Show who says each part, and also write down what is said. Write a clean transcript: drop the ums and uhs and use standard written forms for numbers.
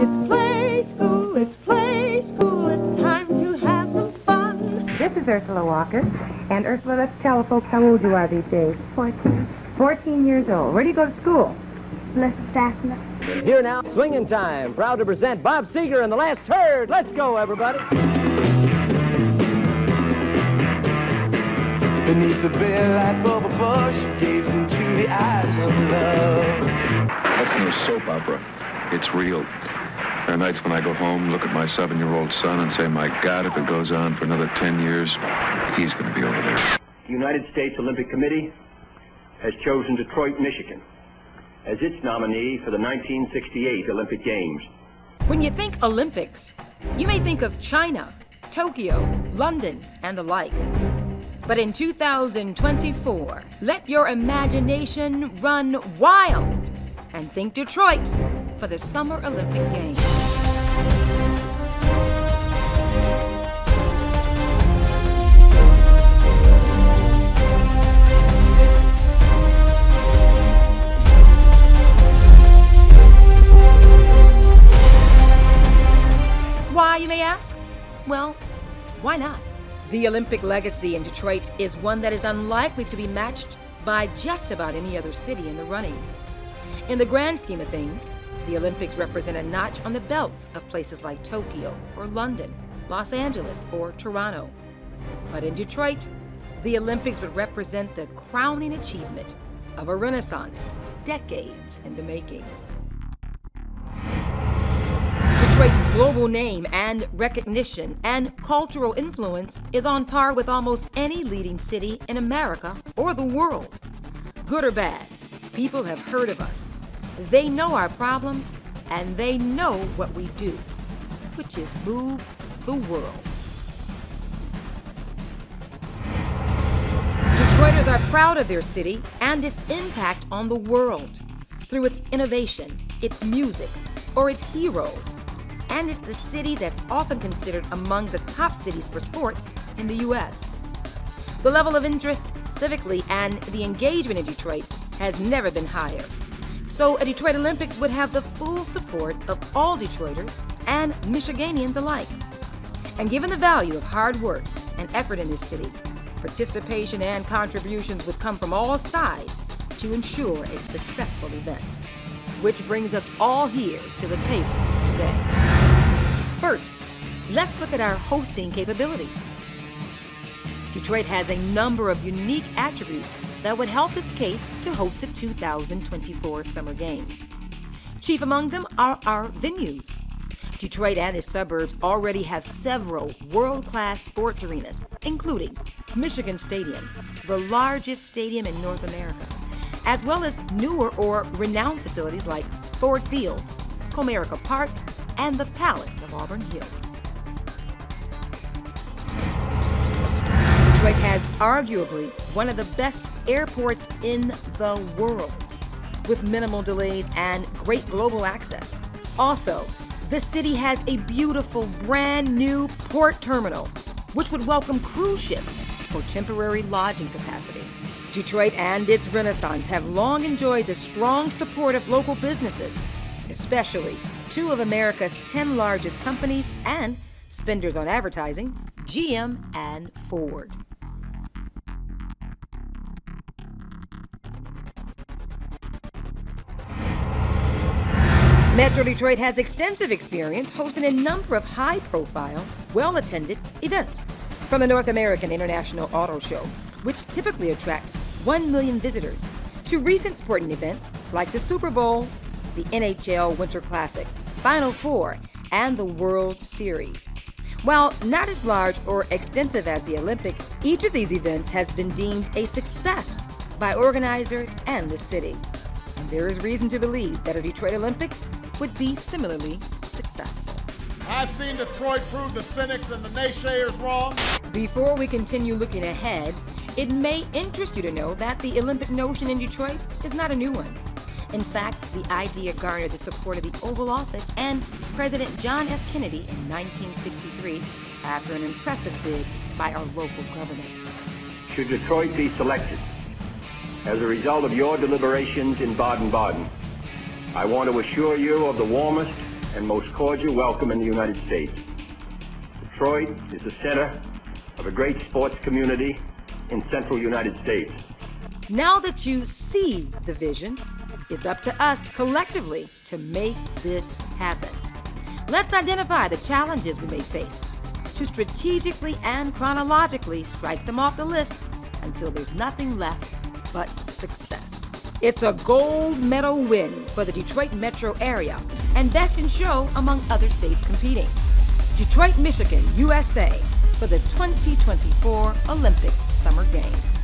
Speaker 1: It's play school, it's play school, it's time to have some fun.
Speaker 2: This is Ursula Walker. And Ursula, let's tell folks how old you are these days.
Speaker 3: 14.
Speaker 2: 14 years old. Where do you go to school?
Speaker 3: Blessed Sacrament.
Speaker 4: Here now, swinging time. Proud to present Bob Seger and the Last Herd. Let's go, everybody.
Speaker 5: Beneath the bare light bulb above, she gazed into the eyes of love.
Speaker 6: That's no soap opera. It's real. There are nights when I go home, look at my 7-year-old son and say, my God, if it goes on for another 10 years, he's going to be over there.
Speaker 7: The United States Olympic Committee has chosen Detroit, Michigan as its nominee for the 1968 Olympic Games.
Speaker 8: When you think Olympics, you may think of China, Tokyo, London, and the like. But in 2024, let your imagination run wild and think Detroit for the Summer Olympic Games. Why, you may ask? Well, why not? The Olympic legacy in Detroit is one that is unlikely to be matched by just about any other city in the running. In the grand scheme of things, the Olympics represent a notch on the belts of places like Tokyo or London, Los Angeles or Toronto. But in Detroit, the Olympics would represent the crowning achievement of a renaissance, decades in the making. Detroit's global name and recognition and cultural influence is on par with almost any leading city in America or the world. Good or bad, people have heard of us. They know our problems, and they know what we do, which is move the world. Detroiters are proud of their city and its impact on the world through its innovation, its music, or its heroes. And it's the city that's often considered among the top cities for sports in the U.S. The level of interest civically and the engagement in Detroit has never been higher. So a Detroit Olympics would have the full support of all Detroiters and Michiganians alike. And given the value of hard work and effort in this city, participation and contributions would come from all sides to ensure a successful event. Which brings us all here to the table today. First, let's look at our hosting capabilities. Detroit has a number of unique attributes that would help its case to host the 2024 Summer Games. Chief among them are our venues. Detroit and its suburbs already have several world-class sports arenas, including Michigan Stadium, the largest stadium in North America, as well as newer or renowned facilities like Ford Field, Comerica Park, and the Palace of Auburn Hills. Detroit has arguably one of the best airports in the world, with minimal delays and great global access. Also, the city has a beautiful brand new port terminal, which would welcome cruise ships for temporary lodging capacity. Detroit and its renaissance have long enjoyed the strong support of local businesses, especially two of America's 10 largest companies and spenders on advertising, GM and Ford. Metro Detroit has extensive experience hosting a number of high-profile, well-attended events, from the North American International Auto Show, which typically attracts 1 million visitors, to recent sporting events like the Super Bowl, the NHL Winter Classic, Final Four, and the World Series. While not as large or extensive as the Olympics, each of these events has been deemed a success by organizers and the city. And there is reason to believe that a Detroit Olympics would be similarly successful.
Speaker 9: I've seen Detroit prove the cynics and the naysayers wrong.
Speaker 8: Before we continue looking ahead, it may interest you to know that the Olympic notion in Detroit is not a new one. In fact, the idea garnered the support of the Oval Office and President John F. Kennedy in 1963 after an impressive bid by our local government.
Speaker 7: Should Detroit be selected as a result of your deliberations in Baden-Baden, I want to assure you of the warmest and most cordial welcome in the United States. Detroit is the center of a great sports community in central United States.
Speaker 8: Now that you see the vision, it's up to us collectively to make this happen. Let's identify the challenges we may face, to strategically and chronologically strike them off the list until there's nothing left but success. It's a gold medal win for the Detroit metro area and best in show among other states competing. Detroit, Michigan, USA for the 2024 Olympic Summer Games.